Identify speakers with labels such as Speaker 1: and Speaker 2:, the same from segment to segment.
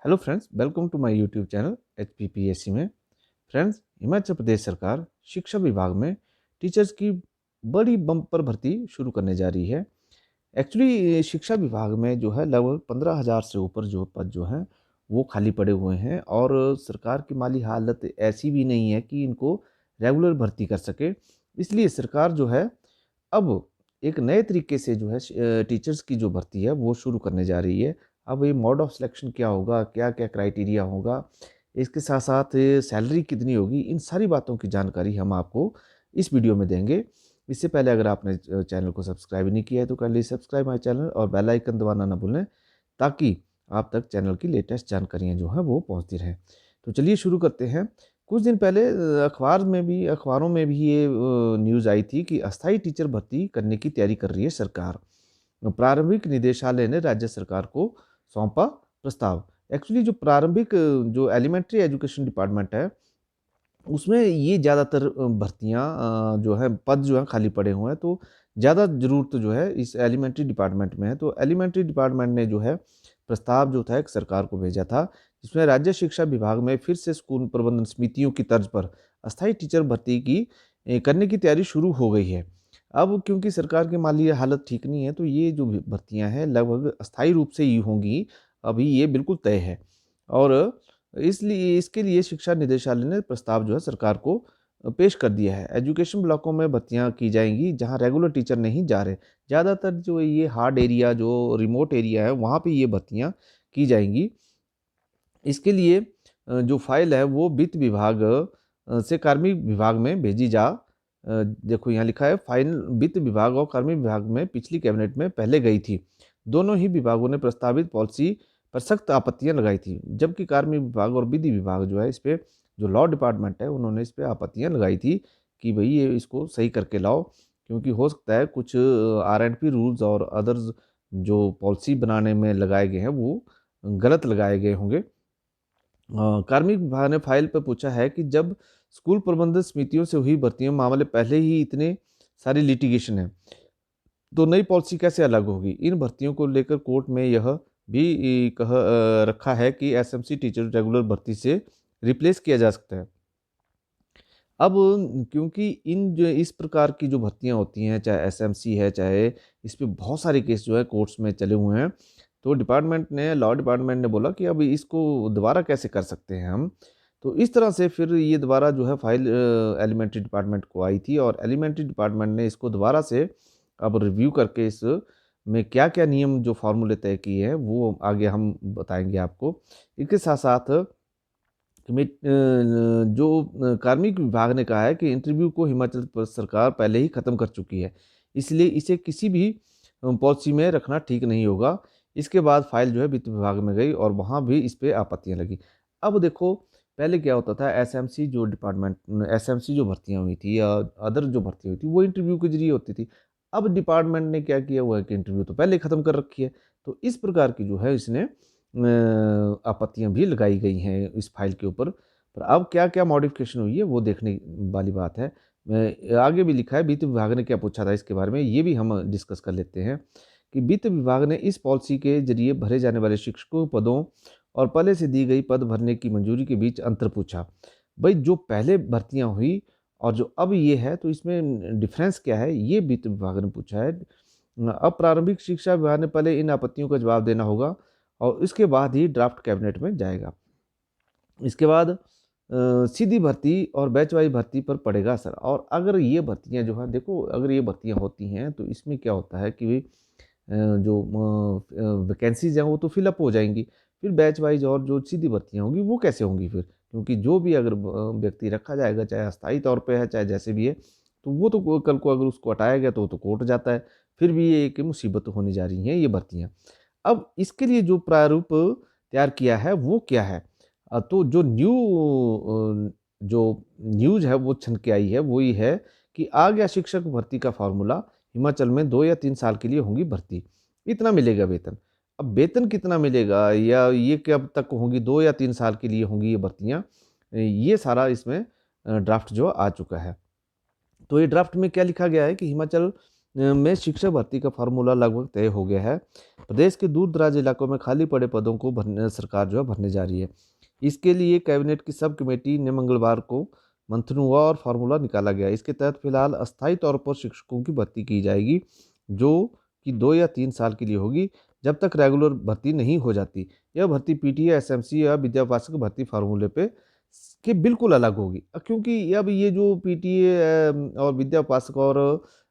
Speaker 1: Hello friends, welcome to my YouTube channel HPPSC में। Friends, Himachal Pradesh सरकार शिक्षा विभाग में टीचर्स की बड़ी बम्पर भर्ती शुरू करने जा रही है। एक्चुअली शिक्षा विभाग में जो है लगभग 15,000 से ऊपर जो पद जो हैं वो खाली पड़े हुए हैं और सरकार की माली हालत ऐसी भी नहीं है कि इनको रेगुलर भर्ती कर सके। इसलिए सरकार जो है अब एक नए तरीके से जो है टीचर्स की जो भर्ती है वो शुरू करने जा रही है। अब ये मोड ऑफ सिलेक्शन क्या होगा, क्या-क्या क्राइटेरिया होगा, इसके साथ-साथ सैलरी कितनी होगी, इन सारी बातों की जानकारी हम आपको इस वीडियो में देंगे। इससे पहले अगर आपने चैनल को सब्सक्राइब नहीं किया है तो काइंडली सब्सक्राइब माय चैनल और बेल आइकन दबाना ना भूलें, ताकि आप तक चैनल की लेटेस्ट जानकारियाँ जो हैं वो पहुँचती रहें। तो चलिए शुरू करते हैं। कुछ दिन पहले अखबारों में भी ये न्यूज़ आई थी कि अस्थायी टीचर भर्ती करने की तैयारी कर रही है सरकार। प्रारंभिक निदेशालय ने राज्य सरकार को सौंपा प्रस्ताव। एक्चुअली जो प्रारंभिक जो एलिमेंट्री एजुकेशन डिपार्टमेंट है, उसमें ये ज़्यादातर भर्तियाँ जो है पद जो हैं खाली पड़े हुए हैं, तो ज़्यादा ज़रूरत जो है इस एलिमेंट्री डिपार्टमेंट में है। तो एलिमेंट्री डिपार्टमेंट ने जो है प्रस्ताव जो था एक सरकार को भेजा था, जिसमें राज्य शिक्षा विभाग में फिर से स्कूल प्रबंधन समितियों की तर्ज पर अस्थायी टीचर भर्ती की करने की तैयारी शुरू हो गई है। अब क्योंकि सरकार की माली हालत ठीक नहीं है, तो ये जो भर्तियाँ हैं लगभग अस्थायी रूप से ही होंगी, अभी ये बिल्कुल तय है। और इसलिए इसके लिए शिक्षा निदेशालय ने प्रस्ताव जो है सरकार को पेश कर दिया है। एजुकेशन ब्लॉकों में भर्तियाँ की जाएँगी जहाँ रेगुलर टीचर नहीं जा रहे। ज़्यादातर जो ये हार्ड एरिया, जो रिमोट एरिया है, वहाँ पे ये भर्तियाँ की जाएँगी। इसके लिए जो फ़ाइल है वो वित्त विभाग से कार्मिक विभाग में भेजी जा देखो यहाँ लिखा है, फ़ाइल वित्त विभाग और कार्मिक विभाग में पिछली कैबिनेट में पहले गई थी। दोनों ही विभागों ने प्रस्तावित पॉलिसी पर सख्त आपत्तियाँ लगाई थी। जबकि कार्मिक विभाग और विधि विभाग जो है इस पे, जो लॉ डिपार्टमेंट है, उन्होंने इस पे आपत्तियाँ लगाई थी कि भई ये इसको सही करके लाओ, क्योंकि हो सकता है कुछ R&P रूल्स और अदर्स जो पॉलिसी बनाने में लगाए गए हैं वो गलत लगाए गए होंगे। कार्मिक विभाग ने फाइल पर पूछा है कि जब स्कूल प्रबंधन समितियों से हुई भर्तियों मामले पहले ही इतने सारी लिटिगेशन है, तो नई पॉलिसी कैसे अलग होगी? इन भर्तियों को लेकर कोर्ट में यह भी रखा है कि एसएमसी टीचर रेगुलर भर्ती से रिप्लेस किया जा सकता है। अब क्योंकि इन जो इस प्रकार की जो भर्तियाँ होती हैं, चाहे एसएमसी है, चाहे इस पे बहुत सारे केस जो है कोर्ट्स में चले हुए हैं, तो लॉ डिपार्टमेंट ने बोला कि अब इसको दोबारा कैसे कर सकते हैं हम? तो इस तरह से फिर ये दोबारा जो है फाइल एलिमेंट्री डिपार्टमेंट को आई थी और एलिमेंट्री डिपार्टमेंट ने इसको दोबारा से अब रिव्यू करके इस में क्या-क्या नियम जो फ़ॉर्मूले तय किए हैं, वो आगे हम बताएँगे आपको। इसके साथ-साथ कार्मिक विभाग ने कहा है कि इंटरव्यू को हिमाचल प्रदेश सरकार पहले ही ख़त्म कर चुकी है, इसलिए इसे किसी भी पॉलिसी में रखना ठीक नहीं होगा। इसके बाद फाइल जो है वित्त विभाग में गई और वहाँ भी इस पे आपत्तियाँ लगी। अब देखो, पहले क्या होता था, एसएमसी जो भर्तियाँ हुई थी या अदर जो भर्ती हुई थी, वो इंटरव्यू के ज़रिए होती थी। अब डिपार्टमेंट ने क्या किया हुआ है कि इंटरव्यू तो पहले ही ख़त्म कर रखी है। तो इस प्रकार की जो है इसने आपत्तियाँ भी लगाई गई हैं इस फाइल के ऊपर। पर अब क्या-क्या मॉडिफ़िकेशन हुई है वो देखने वाली बात है। आगे भी लिखा है वित्त विभाग ने क्या पूछा था इसके बारे में, ये भी हम डिस्कस कर लेते हैं कि वित्त विभाग ने इस पॉलिसी के ज़रिए भरे जाने वाले शिक्षकों पदों और पहले से दी गई पद भरने की मंजूरी के बीच अंतर पूछा। भई जो पहले भर्तियाँ हुई और जो अब ये है, तो इसमें डिफ़रेंस क्या है? ये वित्त विभाग ने पूछा है। अब प्रारंभिक शिक्षा विभाग ने पहले इन आपत्तियों का जवाब देना होगा और इसके बाद ही ड्राफ्ट कैबिनेट में जाएगा। इसके बाद सीधी भर्ती और बैच वाइज़ भर्ती पर पड़ेगा असर। और अगर ये भर्तियाँ जो हैं, देखो अगर ये भर्तियाँ होती हैं तो इसमें क्या होता है कि वैकेंसीज़ हैं वो तो फिल अप हो जाएँगी। फिर बैच वाइज़ और जो सीधी भर्तियाँ होंगी वो कैसे होंगी फिर? क्योंकि जो भी अगर व्यक्ति रखा जाएगा, चाहे अस्थायी तौर पे है, चाहे जैसे भी है, तो वो तो कल को अगर उसको हटाया गया तो वो तो कोर्ट जाता है। फिर भी ये एक मुसीबत होने जा रही हैं ये भर्तियाँ। अब इसके लिए जो प्रारूप तैयार किया है वो क्या है? तो जो न्यूज़ है वो छन के आई है वो ये है कि आ गया शिक्षक भर्ती का फ़ॉर्मूला, हिमाचल में 2 या 3 साल के लिए होंगी भर्ती, इतना मिलेगा वेतन। अब वेतन कितना मिलेगा या ये कब तक होंगी, 2 या 3 साल के लिए होंगी ये भर्तियाँ, ये सारा इसमें ड्राफ्ट जो आ चुका है। तो ये ड्राफ्ट में क्या लिखा गया है कि हिमाचल में शिक्षक भर्ती का फार्मूला लगभग तय हो गया है। प्रदेश के दूर दराज इलाकों में खाली पड़े पदों को भरने सरकार जो है भरने जा रही है। इसके लिए कैबिनेट की सब कमेटी ने मंगलवार को मंथन हुआ और फार्मूला निकाला गया। इसके तहत फिलहाल अस्थायी तौर पर शिक्षकों की भर्ती की जाएगी, जो कि 2 या 3 साल के लिए होगी, जब तक रेगुलर भर्ती नहीं हो जाती। यह भर्ती पीटीए, एसएमसी या विद्या उपासक भर्ती फार्मूले पे के बिल्कुल अलग होगी, क्योंकि अब ये जो पीटीए और विद्या उपासक और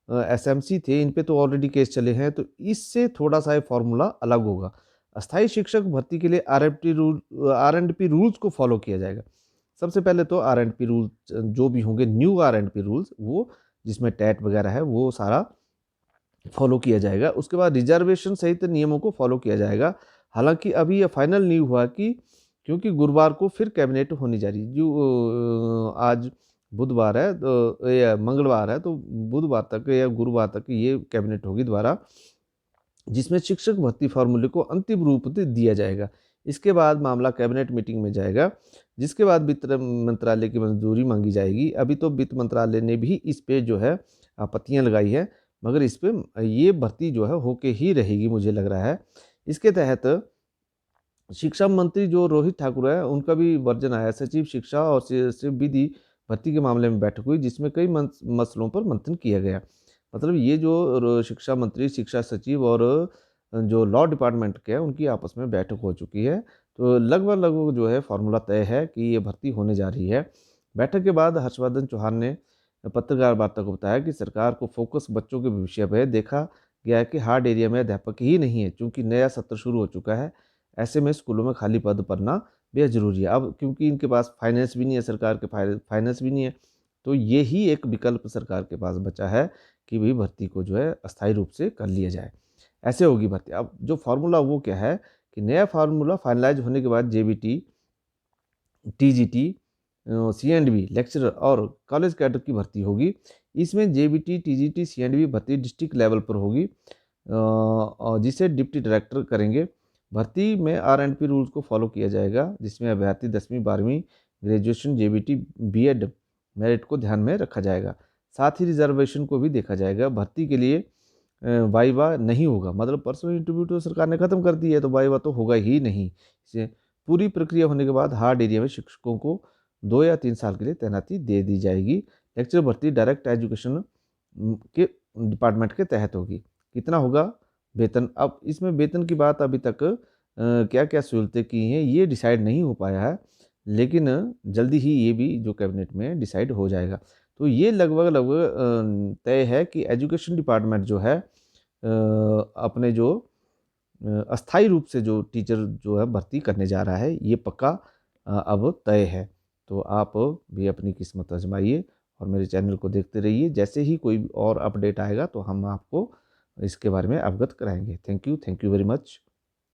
Speaker 1: एसएमसी थे, इन पे तो ऑलरेडी केस चले हैं, तो इससे थोड़ा सा ये फार्मूला अलग होगा। अस्थायी शिक्षक भर्ती के लिए आर एंड पी रूल्स को फॉलो किया जाएगा। सबसे पहले तो आर एंड पी रूल्स जो भी होंगे, new R and P rules, वो जिसमें टैट वगैरह है, वो सारा फॉलो किया जाएगा। उसके बाद रिजर्वेशन सहित नियमों को फॉलो किया जाएगा। हालांकि अभी यह फाइनल नहीं हुआ कि, क्योंकि गुरुवार को फिर कैबिनेट होनी जा रही है। जो आज बुधवार है तो या मंगलवार है, तो बुधवार तक या गुरुवार तक ये कैबिनेट होगी दोबारा, जिसमें शिक्षक भर्ती फार्मूले को अंतिम रूप दिया जाएगा। इसके बाद मामला कैबिनेट मीटिंग में जाएगा, जिसके बाद वित्त मंत्रालय की मंजूरी मांगी जाएगी। अभी तो वित्त मंत्रालय ने भी इस पे जो है आपत्तियां लगाई है, मगर इस पे ये भर्ती जो है होके ही रहेगी, मुझे लग रहा है। इसके तहत शिक्षा मंत्री जो रोहित ठाकुर है, उनका भी वर्जन आया। सचिव शिक्षा और सचिव विधि भर्ती के मामले में बैठक हुई, जिसमें कई मसलों पर मंथन किया गया। मतलब ये जो शिक्षा मंत्री, शिक्षा सचिव और जो लॉ डिपार्टमेंट के हैं, उनकी आपस में बैठक हो चुकी है। तो लगभग लगभग जो है फॉर्मूला तय है कि ये भर्ती होने जा रही है। बैठक के बाद हर्षवर्धन चौहान ने पत्रकार वार्ता को बताया कि सरकार को फोकस बच्चों के भविष्य पर है। देखा गया है कि हार्ड एरिया में अध्यापक ही नहीं है, क्योंकि नया सत्र शुरू हो चुका है। ऐसे में स्कूलों में खाली पद भरना बेहद ज़रूरी है। अब क्योंकि इनके पास फाइनेंस भी नहीं है, सरकार के फाइनेंस भी नहीं है, तो ये ही एक विकल्प सरकार के पास बचा है कि भाई भर्ती को जो है अस्थायी रूप से कर लिया जाए। ऐसे होगी भर्ती। अब जो फार्मूला वो क्या है कि नया फार्मूला फाइनलाइज होने के बाद जेबीटी, टीजीटी, सीएंडबी लेक्चरर और कॉलेज कैडर की भर्ती होगी। इसमें जेबीटी, टीजीटी, सीएंडबी भर्ती डिस्ट्रिक्ट लेवल पर होगी, और जिसे डिप्टी डायरेक्टर करेंगे। भर्ती में आर एंड पी रूल्स को फॉलो किया जाएगा, जिसमें अभ्यर्थी 10वीं 12वीं ग्रेजुएशन, जेबीटी, बीएड मेरिट को ध्यान में रखा जाएगा। साथ ही रिजर्वेशन को भी देखा जाएगा। भर्ती के लिए वाइवा नहीं होगा, मतलब पर्सनल इंटरव्यू तो सरकार ने खत्म कर दी है, तो वाइवा तो होगा ही नहीं। इसे पूरी प्रक्रिया होने के बाद हार्ड एरिया में शिक्षकों को 2 या 3 साल के लिए तैनाती दे दी जाएगी। लेक्चर भर्ती डायरेक्ट एजुकेशन के डिपार्टमेंट के तहत होगी। कितना होगा वेतन? अब इसमें वेतन की बात अभी तक क्या क्या सहूलतें की हैं ये डिसाइड नहीं हो पाया है, लेकिन जल्दी ही ये भी जो कैबिनेट में डिसाइड हो जाएगा। तो ये लगभग लगभग तय है कि एजुकेशन डिपार्टमेंट जो है अपने जो अस्थायी रूप से जो टीचर जो है भर्ती करने जा रहा है, ये पक्का अब तय है। तो आप भी अपनी किस्मत आजमाइए और मेरे चैनल को देखते रहिए। जैसे ही कोई और अपडेट आएगा तो हम आपको इसके बारे में अवगत कराएंगे। Thank you very much.